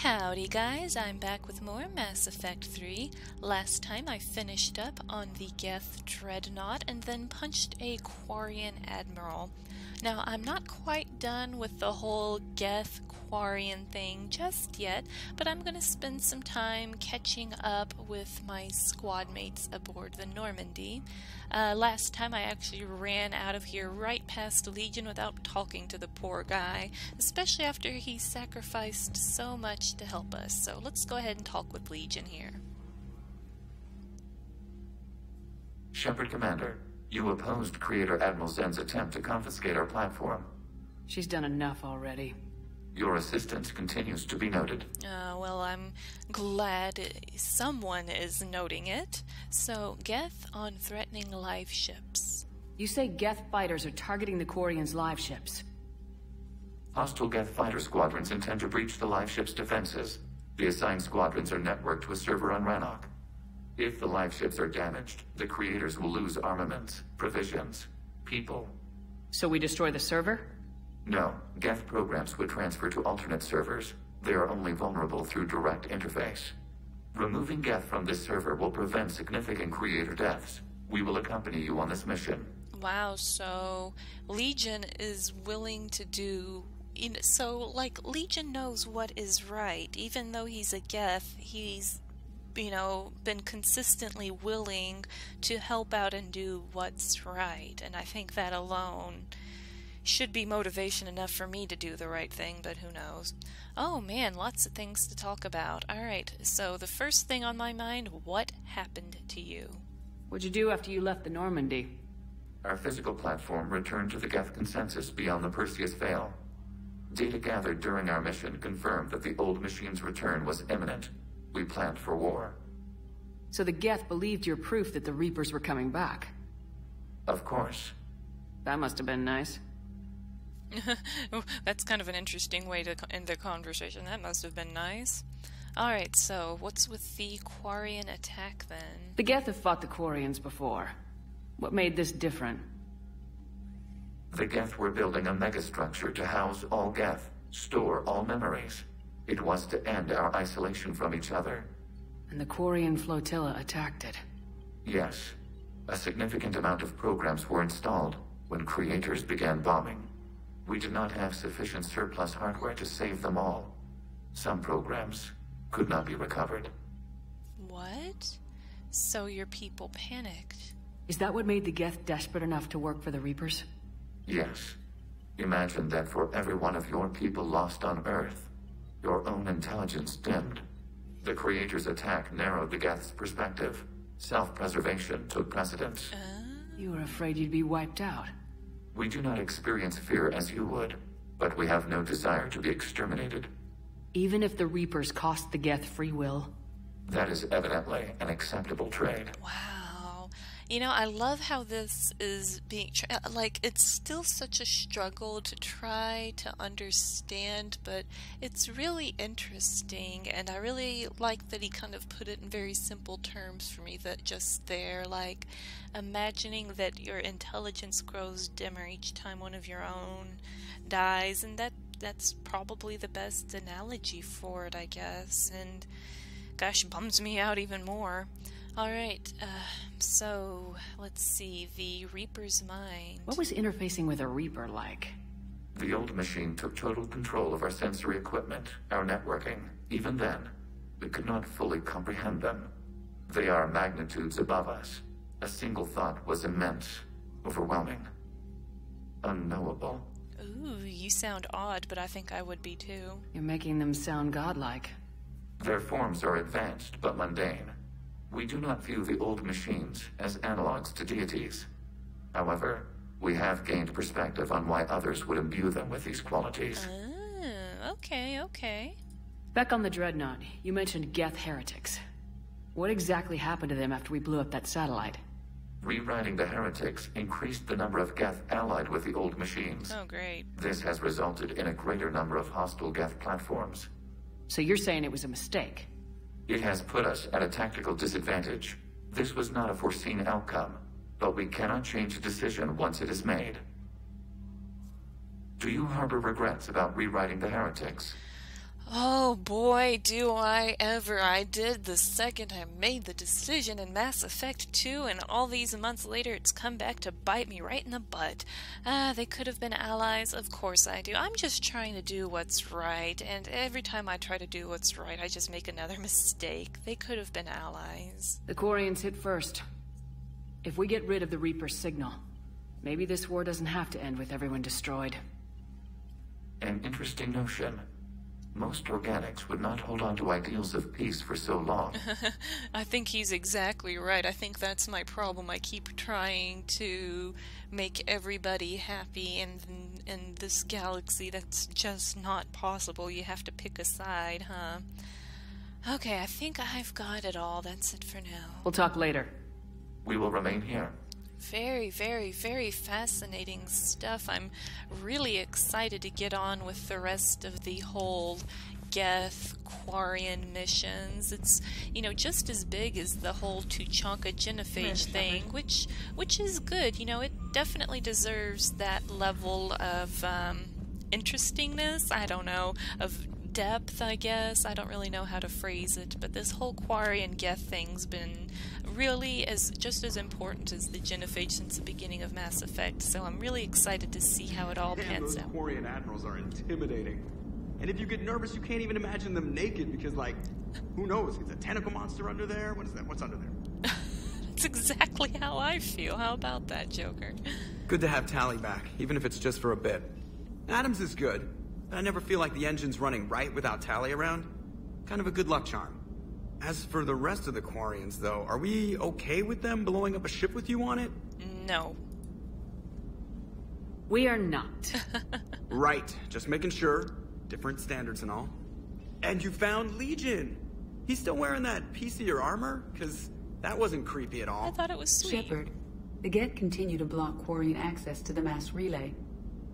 Howdy guys, I'm back with more Mass Effect 3. Last time I finished up on the Geth Dreadnought and then punched a Quarian Admiral. Now I'm not quite done with the whole Geth Quarian thing just yet, but I'm going to spend some time catching up with my squad mates aboard the Normandy. Last time I actually ran out of here right past Legion without talking to the poor guy, especially after he sacrificed so much to help us. So let's go ahead and talk with Legion here. Shepard Commander, you opposed Creator Admiral Zen's attempt to confiscate our platform. She's done enough already. Your assistance continues to be noted. Well, I'm glad someone is noting it. So, Geth on threatening live ships. You say Geth fighters are targeting the Quarians' live ships. Hostile Geth fighter squadrons intend to breach the live ship's defenses. The assigned squadrons are networked to a server on Rannoch. If the live ships are damaged, the creators will lose armaments, provisions, people. So we destroy the server? No, Geth programs would transfer to alternate servers. They are only vulnerable through direct interface. Removing Geth from this server will prevent significant creator deaths. We will accompany you on this mission. Wow, so Legion is willing to do... Legion knows what is right. Even though he's a Geth, he's, been consistently willing to help out and do what's right. And I think that alone should be motivation enough for me to do the right thing, but who knows. Oh man, lots of things to talk about. Alright, so the first thing on my mind, what happened to you? What'd you do after you left the Normandy? Our physical platform returned to the Geth consensus beyond the Perseus Veil. Data gathered during our mission confirmed that the old machine's return was imminent. We planned for war. So the Geth believed your proof that the Reapers were coming back? Of course. That must have been nice. That's kind of an interesting way to end the conversation. That must have been nice. Alright, so what's with the Quarian attack then? The Geth have fought the Quarians before. What made this different? The Geth were building a megastructure to house all Geth, store all memories. It was to end our isolation from each other. And the Quarian flotilla attacked it. Yes. A significant amount of programs were installed when creators began bombing. We did not have sufficient surplus hardware to save them all. Some programs could not be recovered. What? So your people panicked? Is that what made the Geth desperate enough to work for the Reapers? Yes. Imagine that for every one of your people lost on Earth, your own intelligence dimmed. The Creator's attack narrowed the Geth's perspective. Self-preservation took precedence. You were afraid you'd be wiped out. We do not experience fear as you would, but we have no desire to be exterminated. Even if the Reapers cost the Geth free will? That is evidently an acceptable trade. Wow. I love how this is being... it's still such a struggle to try to understand, but it's really interesting, and I really like that he kind of put it in very simple terms for me, that just there, imagining that your intelligence grows dimmer each time one of your own dies, and that's probably the best analogy for it, I guess, and gosh, bums me out even more. Alright, so let's see, the Reaper's mind. What was interfacing with a Reaper like? The old machine took total control of our sensory equipment, our networking. Even then, we could not fully comprehend them. They are magnitudes above us. A single thought was immense, overwhelming, unknowable. Ooh, you sound odd, but I think I would be too. You're making them sound godlike. Their forms are advanced but mundane. We do not view the old machines as analogs to deities. However, we have gained perspective on why others would imbue them with these qualities. Okay. Back on the Dreadnought, you mentioned Geth heretics. What exactly happened to them after we blew up that satellite? Rewriting the heretics increased the number of Geth allied with the old machines. Oh, great. This has resulted in a greater number of hostile Geth platforms. So you're saying it was a mistake? It has put us at a tactical disadvantage. This was not a foreseen outcome, but we cannot change a decision once it is made. Do you harbor regrets about rewriting the heretics? Oh boy, boy, do I ever. I did the second I made the decision in Mass Effect 2, and all these months later it's come back to bite me right in the butt. They could have been allies, of course I do. I'm just trying to do what's right, and every time I try to do what's right, I just make another mistake. They could have been allies. The Quarians hit first. If we get rid of the Reaper's signal, maybe this war doesn't have to end with everyone destroyed. An interesting notion. Most organics would not hold on to ideals of peace for so long. I think he's exactly right. I think that's my problem. I keep trying to make everybody happy, and in this galaxy that's just not possible. You have to pick a side, huh? Okay, I think I've got it all. That's it for now. We'll talk later. We will remain here. Very, very, very fascinating stuff. I'm really excited to get on with the rest of the whole Geth Quarian missions. It's, you know, just as big as the whole Tuchanka Genophage thing, which is good. You know, it definitely deserves that level of interestingness. I don't know, of depth, I guess. I don't really know how to phrase it, but this whole Quarian Geth thing's been really just as important as the Genophage since the beginning of Mass Effect, so I'm really excited to see how it all pans out. Those Quarian admirals are intimidating. And if you get nervous, you can't even imagine them naked because, like, who knows? It's a tentacle monster under there? What is that? What's under there? That's exactly how I feel. How about that, Joker? Good to have Tali back, even if it's just for a bit. Adams is good, but I never feel like the engine's running right without Tali around. Kind of a good luck charm. As for the rest of the Quarians, though, are we okay with them blowing up a ship with you on it? No. We are not. Right, just making sure. Different standards and all. And you found Legion! He's still wearing that piece-of-your armor? Because that wasn't creepy at all. I thought it was sweet. Shepard, the Geth continue to block Quarian access to the mass relay.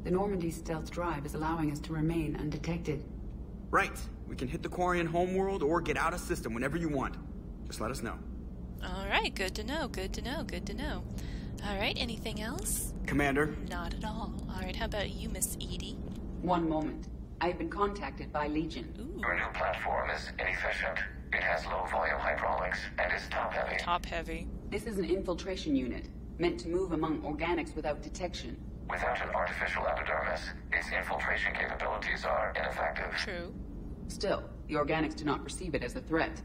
The Normandy stealth drive is allowing us to remain undetected. Right. We can hit the Quarian homeworld or get out of system whenever you want. Just let us know. Alright, good to know, good to know, good to know. Alright, anything else? Commander? Not at all. Alright, how about you, Miss Edie? One moment. I have been contacted by Legion. Ooh. Your new platform is inefficient. It has low volume hydraulics and is top heavy. Top heavy. This is an infiltration unit, meant to move among organics without detection. Without an artificial epidermis, its infiltration capabilities are ineffective. True. Still, the organics do not perceive it as a threat.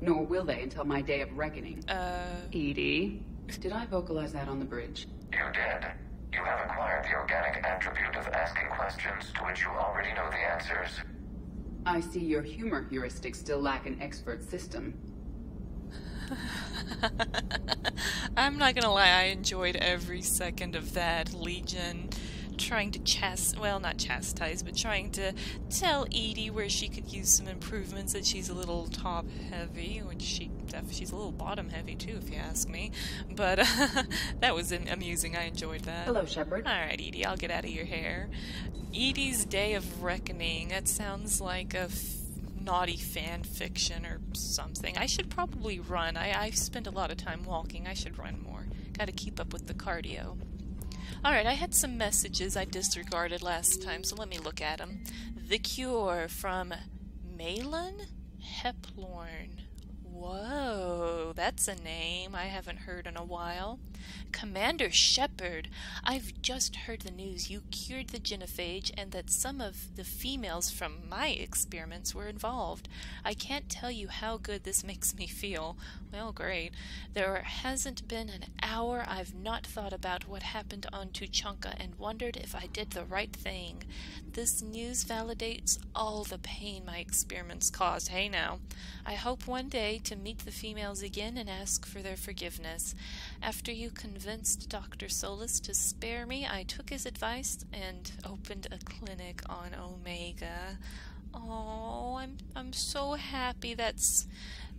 Nor will they until my day of reckoning. Edie? Did I vocalize that on the bridge? You did. You have acquired the organic attribute of asking questions to which you already know the answers. I see your humor heuristics still lack an expert system. I'm not gonna lie, I enjoyed every second of that. Legion trying to not chastise, but trying to tell Edie where she could use some improvements, that she's a little top heavy, which she's a little bottom heavy too, if you ask me. But that was amusing. I enjoyed that. Hello, Shepard. Alright, Edie, I'll get out of your hair. Edie's Day of Reckoning. That sounds like a naughty fan fiction or something. I should probably run. I spend a lot of time walking. I should run more. Gotta keep up with the cardio. Alright, I had some messages I disregarded last time, so let me look at them. The Cure from Malin Heplorn. Whoa, that's a name I haven't heard in a while. Commander Shepard, I've just heard the news you cured the genophage and that some of the females from my experiments were involved. I can't tell you how good this makes me feel. Well, great. There hasn't been an hour I've not thought about what happened on Tuchanka and wondered if I did the right thing. This news validates all the pain my experiments caused. Hey now. I hope one day to meet the females again and ask for their forgiveness. After you convinced Dr. Solis to spare me, I took his advice and opened a clinic on Omega. Oh, I'm so happy that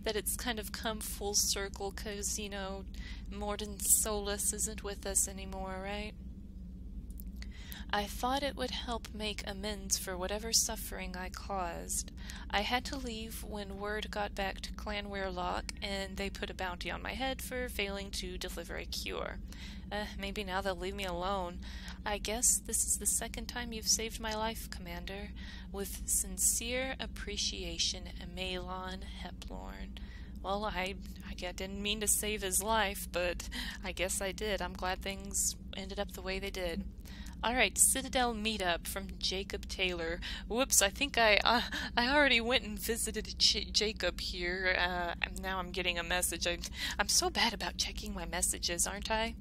it's kind of come full circle, 'cause, you know, Mordin Solis isn't with us anymore, right? I thought it would help make amends for whatever suffering I caused. I had to leave when word got back to Clan Weirlock, and they put a bounty on my head for failing to deliver a cure. Maybe now they'll leave me alone. I guess this is the second time you've saved my life, Commander. With sincere appreciation, Malon Heplorn. Well, I didn't mean to save his life, but I guess I did. I'm glad things ended up the way they did. Alright, Citadel Meetup from Jacob Taylor. Whoops, I think I already went and visited Jacob here. Now I'm getting a message. I'm so bad about checking my messages, aren't I?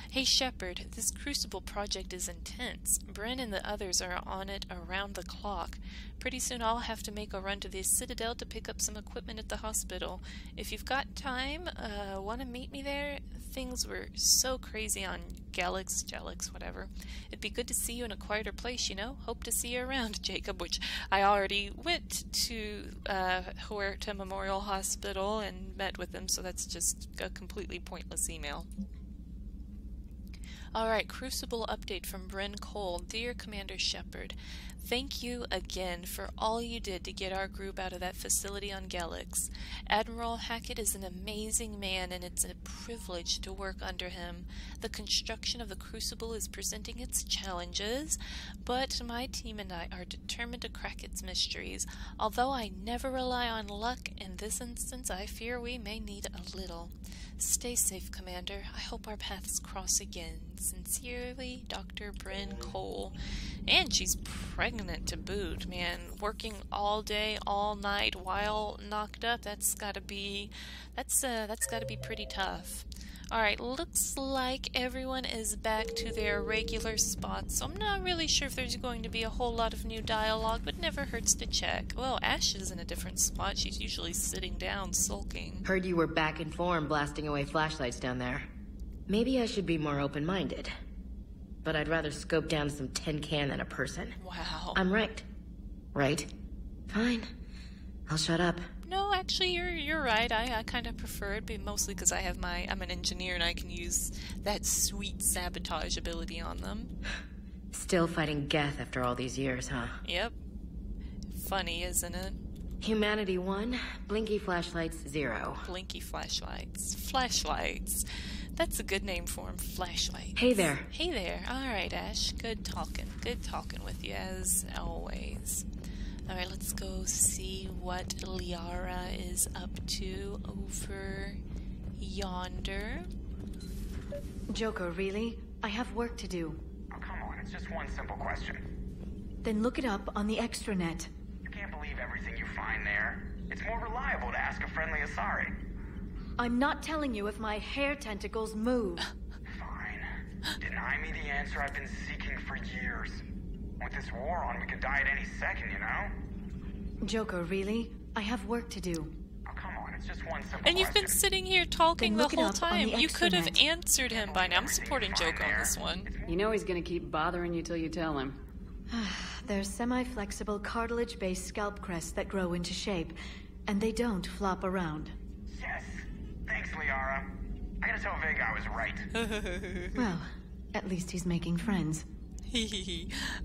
Hey Shepard, this Crucible project is intense. Bryn and the others are on it around the clock. Pretty soon I'll have to make a run to the Citadel to pick up some equipment at the hospital. If you've got time, want to meet me there? Things were so crazy on Galax, whatever. It'd be good to see you in a quieter place, you know? Hope to see you around, Jacob, which I already went to Huerta Memorial Hospital and met with them, so that's just a completely pointless email. Alright, Crucible update from Bryn Cole. Dear Commander Shepard, thank you again for all you did to get our group out of that facility on Galax. Admiral Hackett is an amazing man, and it's a privilege to work under him. The construction of the Crucible is presenting its challenges, but my team and I are determined to crack its mysteries. Although I never rely on luck, in this instance I fear we may need a little. Stay safe, Commander. I hope our paths cross again. Sincerely, Dr. Bryn Cole. And she's pregnant to boot, man. Working all day, all night while knocked up. That's gotta be pretty tough. Alright, looks like everyone is back to their regular spots, so I'm not really sure if there's going to be a whole lot of new dialogue, but never hurts to check. Well, Ash is in a different spot. She's usually sitting down, sulking. Heard you were back in form blasting away flashlights down there. Maybe I should be more open-minded. But I'd rather scope down some tin can than a person. Wow. I'm right. Right? Fine. I'll shut up. No, actually, you're right. I kind of prefer it, but mostly because I'm an engineer and I can use that sweet sabotage ability on them. Still fighting Geth after all these years, huh? Yep. Funny, isn't it? Humanity 1, Blinky Flashlights 0. Blinky Flashlights. Flashlights. That's a good name for them, Flashlights. Hey there. Hey there. Alright, Ash. Good talking. Good talking with you, as always. Alright, let's go see what Liara is up to over yonder. Joker, really? I have work to do. Oh, come on, it's just one simple question. Then look it up on the extranet. You can't believe everything you find there. It's more reliable to ask a friendly Asari. I'm not telling you if my hair tentacles move. Fine. Deny me the answer I've been seeking for years. With this war on, we could die at any second, you know? Joker, really? I have work to do. Oh, come on, it's just one simple And you've been question. sitting here talking Then the look it whole up on time. the You could have extranet. answered him by now. I'm supporting Joker on this one. You know he's gonna keep bothering you till you tell him. They're semi-flexible cartilage-based scalp crests that grow into shape, and they don't flop around. Yes. Thanks, Liara. I gotta tell Vega I was right. Well, at least he's making friends.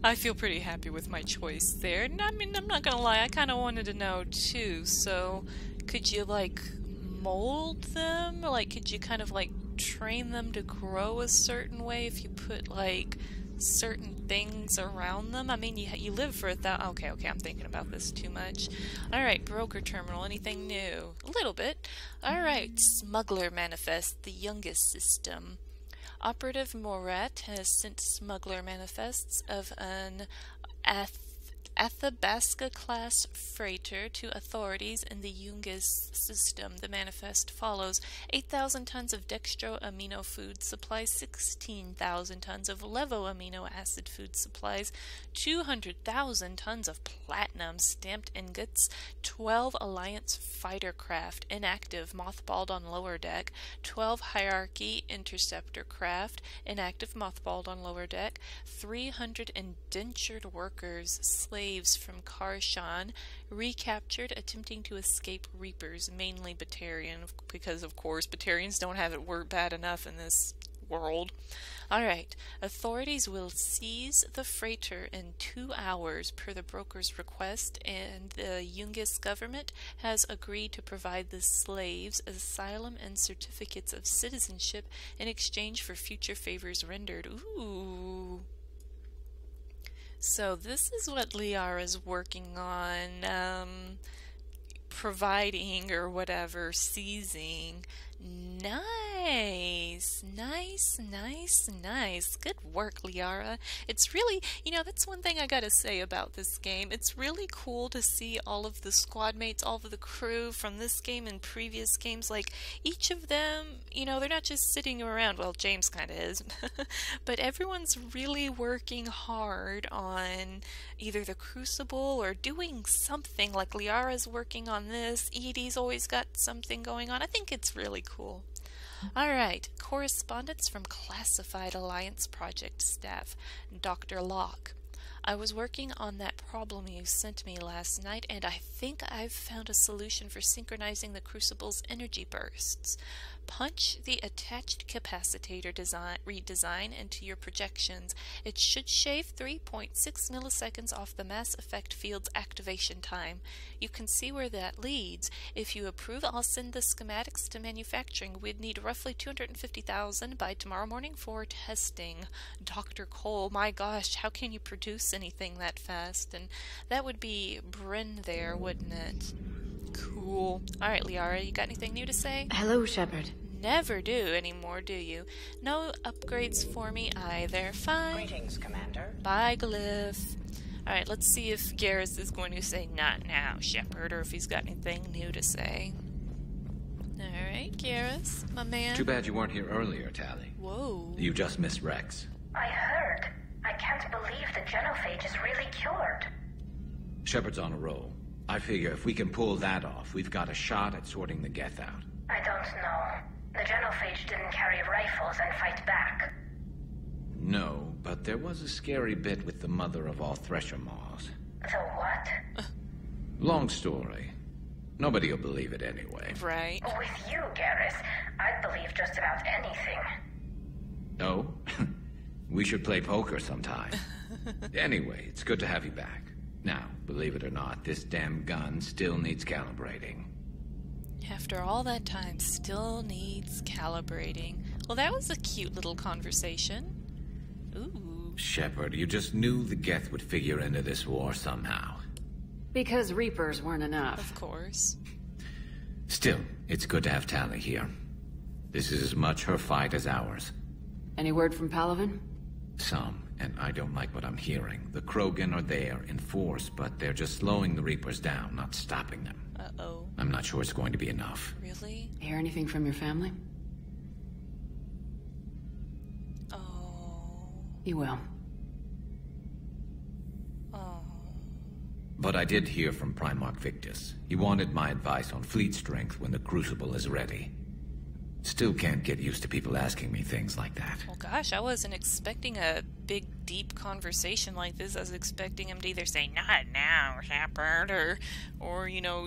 I feel pretty happy with my choice there. And I mean, I'm not gonna lie, I kind of wanted to know too. So, could you like mold them? Like, could you kind of like train them to grow a certain way if you put like certain things around them? I mean, you live for okay, I'm thinking about this too much. Alright, broker terminal, anything new? A little bit. Alright, smuggler manifest, the youngest system. Operative Morat has sent smuggler manifests of an Athabasca-class freighter to authorities in the Yungas system. The manifest follows 8,000 tons of dextro-amino food supplies, 16,000 tons of levo-amino acid food supplies, 200,000 tons of platinum stamped ingots, 12 Alliance fighter craft inactive mothballed on lower deck, 12 Hierarchy interceptor craft inactive mothballed on lower deck, 300 indentured workers, slaves from Karshan, recaptured attempting to escape Reapers, mainly Batarian, because of course Batarians don't have it bad enough in this world. Alright, authorities will seize the freighter in 2 hours per the broker's request, and the Yungis government has agreed to provide the slaves asylum and certificates of citizenship in exchange for future favors rendered. Ooh. So this is what Liara's working on, providing or whatever, seizing. Nice. Good work, Liara. It's really, that's one thing I gotta say about this game. It's really cool to see all of the squad mates, all of the crew from this game and previous games. Like, each of them, they're not just sitting around. Well, James kind of is. But everyone's really working hard on either the Crucible or doing something. Like, Liara's working on this. Edie's always got something going on. I think it's really cool. Alright, correspondence from Classified Alliance Project staff, Dr. Locke. I was working on that problem you sent me last night, and I think I've found a solution for synchronizing the Crucible's energy bursts. Punch the attached capacitator redesign into your projections. It should shave 3.6 milliseconds off the mass effect field's activation time. You can see where that leads. If you approve, I'll send the schematics to manufacturing. We'd need roughly 250,000 by tomorrow morning for testing. Dr. Cole, my gosh, how can you produce anything that fast? And that would be Bryn there, wouldn't it? Cool. Alright, Liara, you got anything new to say? Hello, Shepard. Never do anymore, do you? No upgrades for me either. Fine. Greetings, Commander. Bye, Glyph. Alright, let's see if Garrus is going to say not now, Shepard, or if he's got anything new to say. Alright, Garrus, my man. Too bad you weren't here earlier, Tali. Whoa. You just missed Rex. I heard. I can't believe the genophage is really cured. Shepard's on a roll. I figure if we can pull that off, we've got a shot at sorting the Geth out. I don't know. The genophage didn't carry rifles and fight back. No, but there was a scary bit with the mother of all Thresher Maws. The what? Long story. Nobody will believe it anyway. Right. With you, Garrus, I'd believe just about anything. Oh? We should play poker sometime. Anyway, it's good to have you back. Now, believe it or not, this damn gun still needs calibrating. After all that time, still needs calibrating. Well, that was a cute little conversation. Ooh. Shepard, you just knew the Geth would figure into this war somehow. Because Reapers weren't enough. Of course. Still, it's good to have Tali here. This is as much her fight as ours. Any word from Palaven? Some, and I don't like what I'm hearing. The Krogan are there in force, but they're just slowing the Reapers down, not stopping them. Uh-oh. I'm not sure it's going to be enough. Really? Hear anything from your family? Oh. You will. Oh. But I did hear from Primarch Victus. He wanted my advice on fleet strength when the Crucible is ready. Still can't get used to people asking me things like that. Well, gosh, I wasn't expecting a big, deep conversation like this. I was expecting him to either say, not now, Shepard, or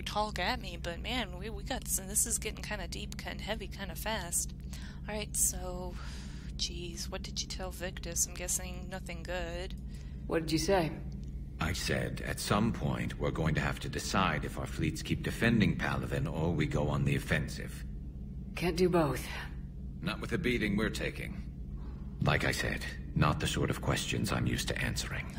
talk at me. But, man, we got some. This is getting kind of deep, kind of heavy, kind of fast. Alright, so, geez, what did you tell Victus? I'm guessing nothing good. What did you say? I said, at some point, we're going to have to decide if our fleets keep defending Palaven or we go on the offensive. Can't do both. Not with the beating we're taking. Like I said, not the sort of questions I'm used to answering.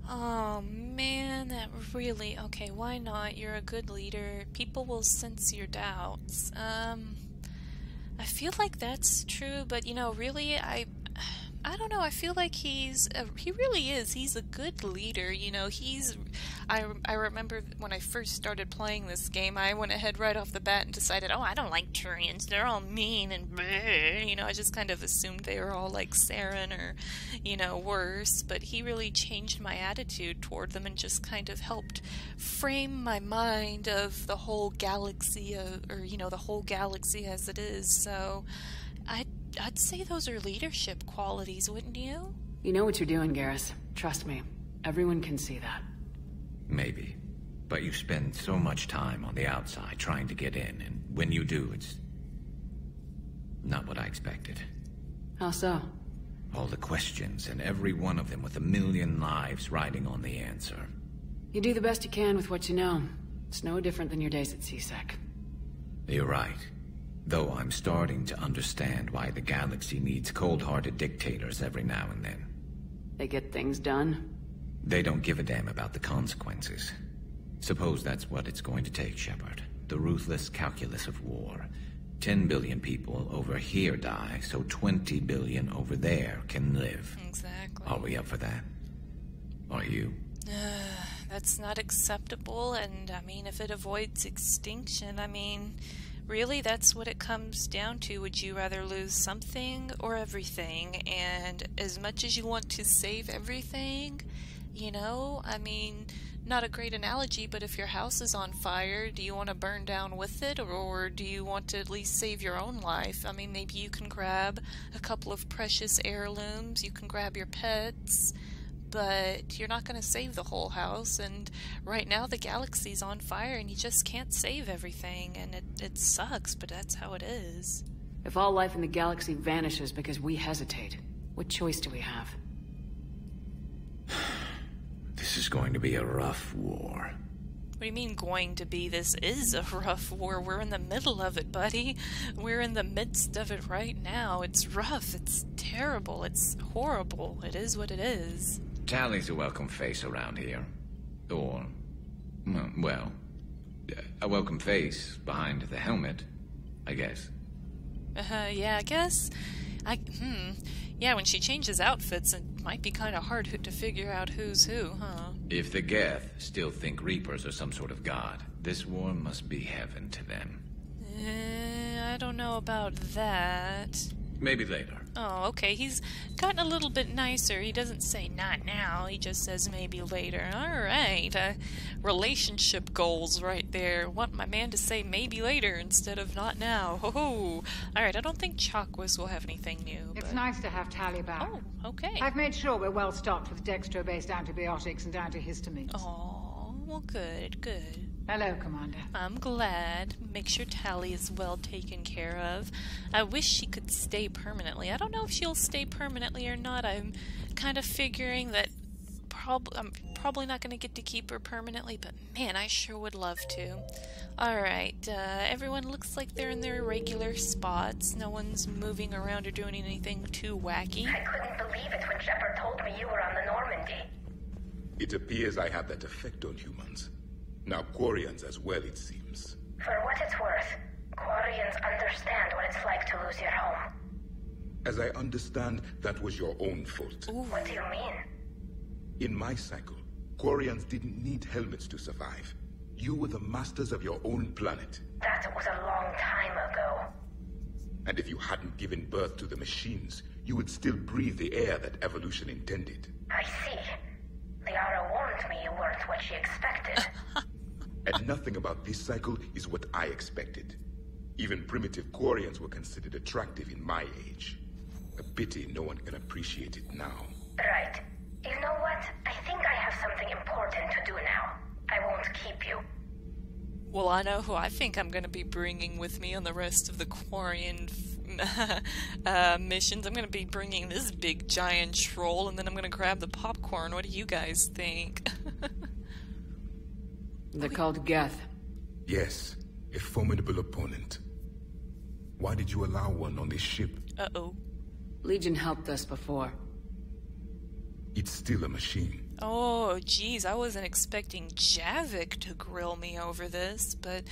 Oh man, that really... Okay, why not? You're a good leader. People will sense your doubts. I feel like that's true, but really, I don't know, I feel like he really is. He's a good leader, I remember when I first started playing this game, I went ahead right off the bat and decided, oh, I don't like Turians, they're all mean and bleh. I just kind of assumed they were all like Saren or, worse, but he really changed my attitude toward them and just kind of helped frame my mind of the whole galaxy, the whole galaxy as it is, so I'd say those are leadership qualities, wouldn't you? You know what you're doing, Garrus. Trust me. Everyone can see that. Maybe. But you spend so much time on the outside trying to get in, and when you do, Not what I expected. How so? All the questions, and every one of them with 1,000,000 lives riding on the answer. You do the best you can with what you know. It's no different than your days at CSEC. You're right. Though I'm starting to understand why the galaxy needs cold-hearted dictators every now and then. They get things done? They don't give a damn about the consequences. Suppose that's what it's going to take, Shepard. The ruthless calculus of war. 10 billion people over here die, so 20 billion over there can live. Exactly. Are we up for that? Are you? That's not acceptable, and I mean, if it avoids extinction, I mean, really, that's what it comes down to. Would you rather lose something or everything? And as much as you want to save everything, you know, I mean, not a great analogy, but if your house is on fire, do you want to burn down with it, or do you want to at least save your own life? I mean, maybe you can grab a couple of precious heirlooms, you can grab your pets, but you're not going to save the whole house, and right now the galaxy's on fire and you just can't save everything, and it sucks, but that's how it is. If all life in the galaxy vanishes because we hesitate, what choice do we have? This is going to be a rough war. What do you mean going to be? This is a rough war. We're in the middle of it, buddy. We're in the midst of it right now. It's rough. It's terrible. It's horrible. It is what it is. Tali's a welcome face around here. Or, well, a welcome face behind the helmet, I guess. Yeah, I guess. Yeah, when she changes outfits, it might be kind of hard to figure out who's who, huh? If the Geth still think Reapers are some sort of god, this war must be heaven to them. I don't know about that. Maybe later. Oh, okay. He's gotten a little bit nicer. He doesn't say not now. He just says maybe later. Alright. Relationship goals right there. Want my man to say maybe later instead of not now. Ho-ho. Alright, I don't think Chakwas will have anything new. It's nice to have Tali back. Oh, okay. I've made sure we're well stocked with dextro-based antibiotics and antihistamines. Oh, well, good, good. Hello, Commander. I'm glad. Make sure Tali is well taken care of. I wish she could stay permanently. I don't know if she'll stay permanently or not. I'm kind of figuring that I'm probably not going to get to keep her permanently, but man, I sure would love to. Alright, everyone looks like they're in their regular spots. No one's moving around or doing anything too wacky. I couldn't believe it when Shepard told me you were on the Normandy. It appears I have that effect on humans. Now Quarians as well, it seems. For what it's worth, Quarians understand what it's like to lose your home. As I understand, that was your own fault. Ooh. What do you mean? In my cycle, Quarians didn't need helmets to survive. You were the masters of your own planet. That was a long time ago. And if you hadn't given birth to the machines, you would still breathe the air that evolution intended. I see. Liara warned me you weren't what she expected. And nothing about this cycle is what I expected. Even primitive Quarians were considered attractive in my age. A pity no one can appreciate it now. Right. You know what? I think I have something important to do now. I won't keep you. Well, I know who I think I'm going to be bringing with me on the rest of the Quarian missions. I'm going to be bringing this big giant troll, and then I'm going to grab the popcorn. What do you guys think? They're called Geth. Yes, a formidable opponent. Why did you allow one on this ship? Uh-oh. Legion helped us before. It's still a machine. Oh, geez, I wasn't expecting Javik to grill me over this, but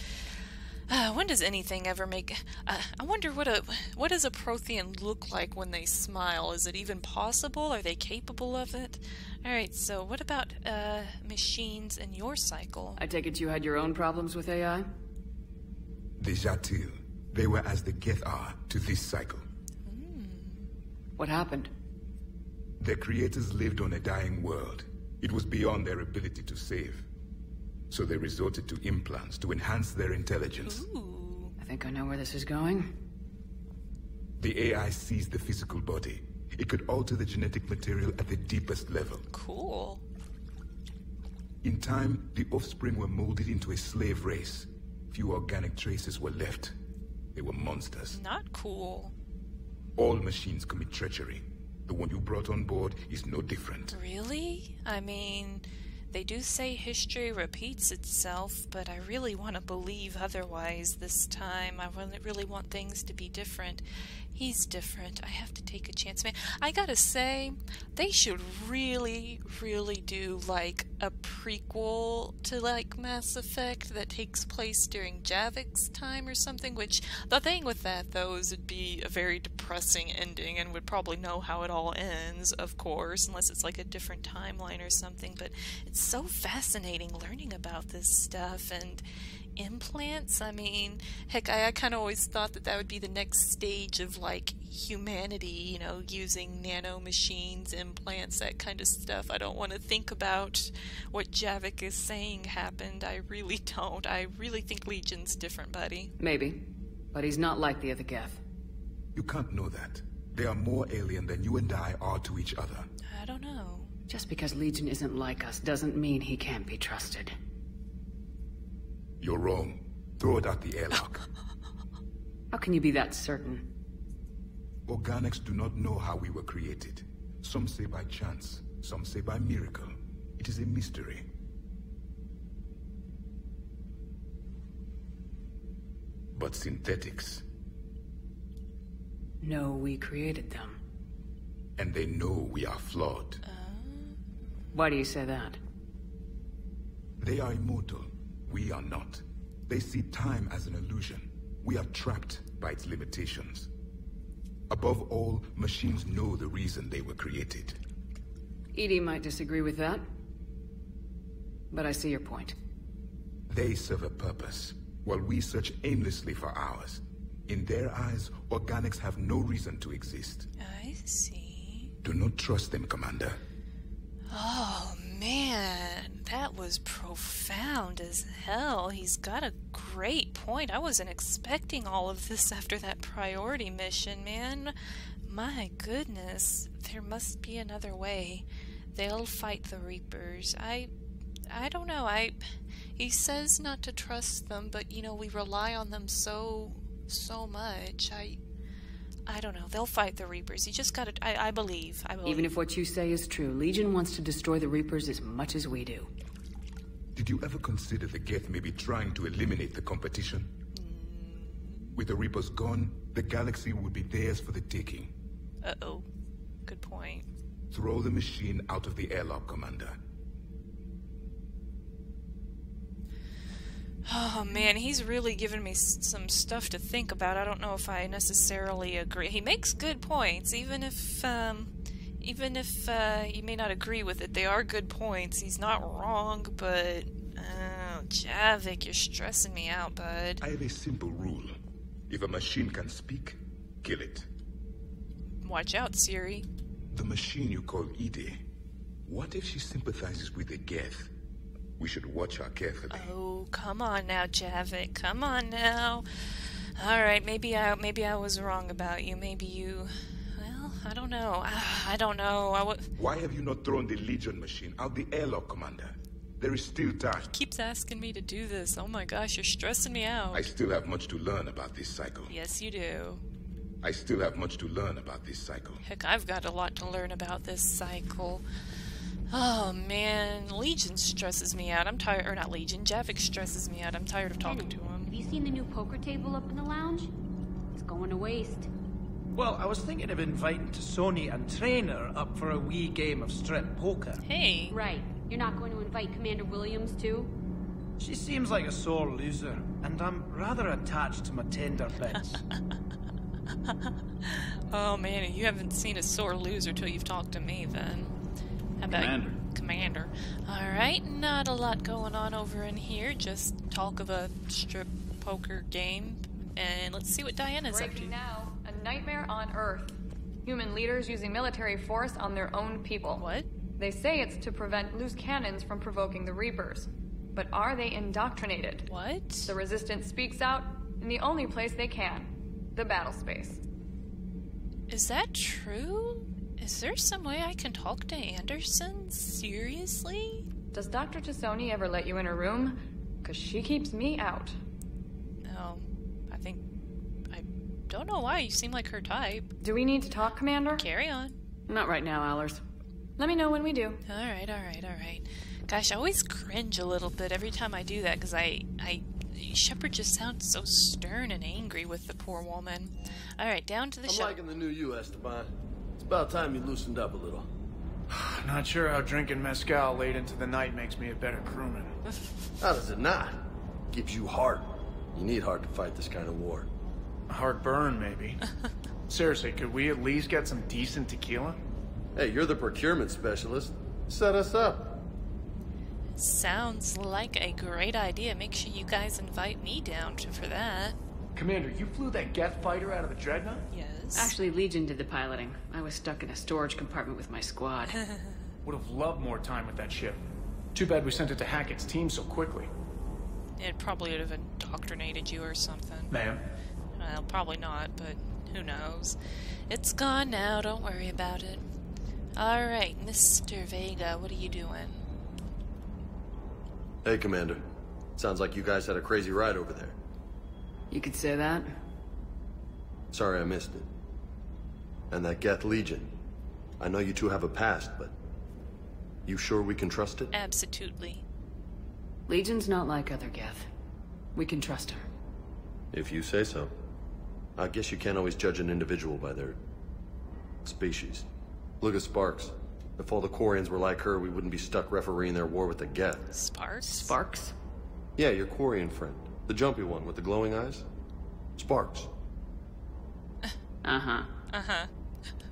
when does anything ever make... I wonder what does a Prothean look like when they smile? Is it even possible? Are they capable of it? Alright, so what about machines in your cycle? I take it you had your own problems with AI? The Jatil. They were as the Geth are to this cycle. What happened? Their creators lived on a dying world. It was beyond their ability to save. So they resorted to implants to enhance their intelligence. Ooh. I think I know where this is going. The AI seized the physical body. It could alter the genetic material at the deepest level. Cool. In time, the offspring were molded into a slave race. Few organic traces were left. They were monsters. Not cool. All machines commit treachery. The one you brought on board is no different. Really? I mean, they do say history repeats itself, but I really want to believe otherwise this time. I really want things to be different. He's different. I have to take a chance. Man, I gotta say, they should really, really do, like, a prequel to, like, Mass Effect that takes place during Javik's time or something, which, the thing with that, though, is it'd be a very depressing ending and would probably know how it all ends, of course, unless it's, like, a different timeline or something, but it's so fascinating learning about this stuff, and implants, I mean, heck, I kind of always thought that would be the next stage of, like, humanity, you know, using nanomachines, implants, that kind of stuff. I don't want to think about what Javik is saying happened. I really don't. I really think Legion's different, buddy. Maybe, but he's not like the other Geth. You can't know that. They are more alien than you and I are to each other. I don't know. Just because Legion isn't like us doesn't mean he can't be trusted. You're wrong. Throw it out the airlock. How can you be that certain? Organics do not know how we were created. Some say by chance, some say by miracle. It is a mystery. But synthetics... No, we created them. And they know we are flawed. Why do you say that? They are immortal. We are not. They see time as an illusion. We are trapped by its limitations. Above all, machines know the reason they were created. EDI might disagree with that, but I see your point. They serve a purpose, while we search aimlessly for ours. In their eyes, organics have no reason to exist. I see. Do not trust them, Commander. Oh, man, that was profound as hell. He's got a great point. I wasn't expecting all of this after that priority mission, man. My goodness, there must be another way. They'll fight the Reapers. I don't know. He says not to trust them, but, you know, we rely on them so much. I don't know. They'll fight the Reapers. You just gotta... I believe. Even if what you say is true, Legion wants to destroy the Reapers as much as we do. Did you ever consider the Geth may be trying to eliminate the competition? With the Reapers gone, the galaxy would be theirs for the taking. Uh-oh. Good point. Throw the machine out of the airlock, Commander. Oh man, he's really given me some stuff to think about. I don't know if I necessarily agree. He makes good points, even if you may not agree with it. They are good points. He's not wrong, but Javik, you're stressing me out, bud. I have a simple rule. If a machine can speak, kill it. Watch out, Siri. The machine you call EDI. What if she sympathizes with the Geth? We should watch her carefully. Oh, come on now, Javik. Come on now. Alright, maybe I was wrong about you. Maybe you... Well, I don't know. I don't know. Why have you not thrown the Legion machine out the airlock, Commander? There is still time. He keeps asking me to do this. Oh my gosh, you're stressing me out. I still have much to learn about this cycle. Yes, you do. I still have much to learn about this cycle. Heck, I've got a lot to learn about this cycle. Oh man, Legion stresses me out. I'm tired, or not Legion, Javik stresses me out. I'm tired of talking to him. Have you seen the new poker table up in the lounge? It's going to waste. Well, I was thinking of inviting T'Soni and Trainer up for a wee game of strip poker. Hey. Right. You're not going to invite Commander Williams, too? She seems like a sore loser, and I'm rather attached to my tender bits. Oh man, you haven't seen a sore loser till you've talked to me then. How about Commander? Alright, not a lot going on over in here, just talk of a strip poker game, and let's see what Diana's up to. Breaking now, a nightmare on Earth. Human leaders using military force on their own people. What? They say it's to prevent loose cannons from provoking the Reapers. But are they indoctrinated? What? The Resistance speaks out in the only place they can. The battle space. Is that true? Is there some way I can talk to Anderson? Seriously? Does Dr. T'Soni ever let you in her room? 'Cause she keeps me out. No, I think Don't know why, you seem like her type. Do we need to talk, Commander? Carry on. Not right now, Allers. Let me know when we do. Alright. Gosh, I always cringe a little bit every time I do that, because Shepard just sounds so stern and angry with the poor woman. Alright, down to the ship. I'm liking the new you, Esteban. It's about time you loosened up a little. Not sure how drinking mezcal late into the night makes me a better crewman. How does it not? Gives you heart. You need heart to fight this kind of war. A heartburn, maybe. Seriously, could we at least get some decent tequila? Hey, you're the procurement specialist. Set us up. Sounds like a great idea. Make sure you guys invite me down for that. Commander, you flew that Geth fighter out of the Dreadnought? Yes. Actually, Legion did the piloting. I was stuck in a storage compartment with my squad. Would have loved more time with that ship. Too bad we sent it to Hackett's team so quickly. It probably would have indoctrinated you or something. Ma'am? Well, probably not, but who knows. It's gone now, don't worry about it. Alright, Mr. Vega, what are you doing? Hey, Commander. Sounds like you guys had a crazy ride over there. You could say that. Sorry I missed it. And that Geth Legion. I know you two have a past, but... you sure we can trust it? Absolutely. Legion's not like other Geth. We can trust her. If you say so. I guess you can't always judge an individual by their... species. Look at Sparks. If all the Quarians were like her, we wouldn't be stuck refereeing their war with the Geth. Sparks? Sparks? Yeah, your Quarian friend. The jumpy one with the glowing eyes. Sparks. Uh-huh. Uh-huh.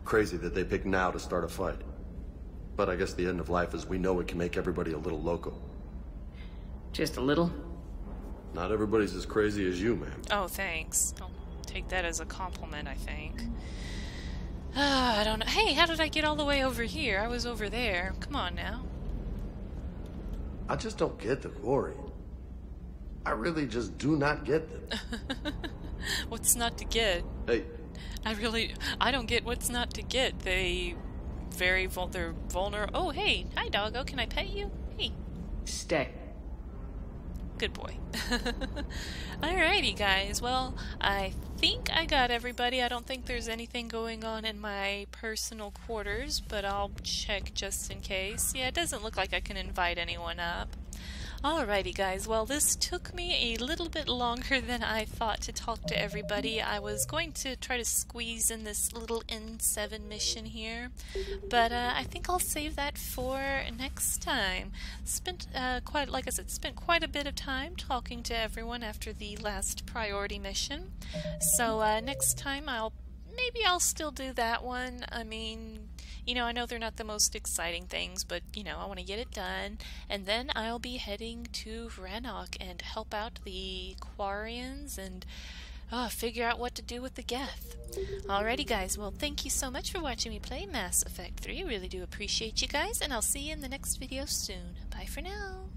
Crazy that they pick now to start a fight. But I guess the end of life as we know it can make everybody a little loco. Just a little? Not everybody's as crazy as you, ma'am. Oh, thanks. I'll take that as a compliment, I think. I don't know. Hey, how did I get all the way over here? I was over there. Come on now. I just don't get the Quarian. I really just do not get them. What's not to get? Hey. I don't get what's not to get. They're vulnerable. Oh, hey. Hi, doggo. Can I pet you? Hey. Stay. Good boy. Alrighty, guys. Well, I think I got everybody. I don't think there's anything going on in my personal quarters, but I'll check just in case. Yeah, it doesn't look like I can invite anyone up. Alrighty, guys. Well, this took me a little bit longer than I thought to talk to everybody. I was going to try to squeeze in this little N7 mission here, but I think I'll save that for next time. Spent like I said, spent quite a bit of time talking to everyone after the last priority mission. So next time maybe I'll still do that one. I mean, you know, I know they're not the most exciting things, but, you know, I want to get it done. And then I'll be heading to Rannoch and help out the Quarians and figure out what to do with the Geth. Alrighty, guys. Well, thank you so much for watching me play Mass Effect 3. Really do appreciate you guys, and I'll see you in the next video soon. Bye for now.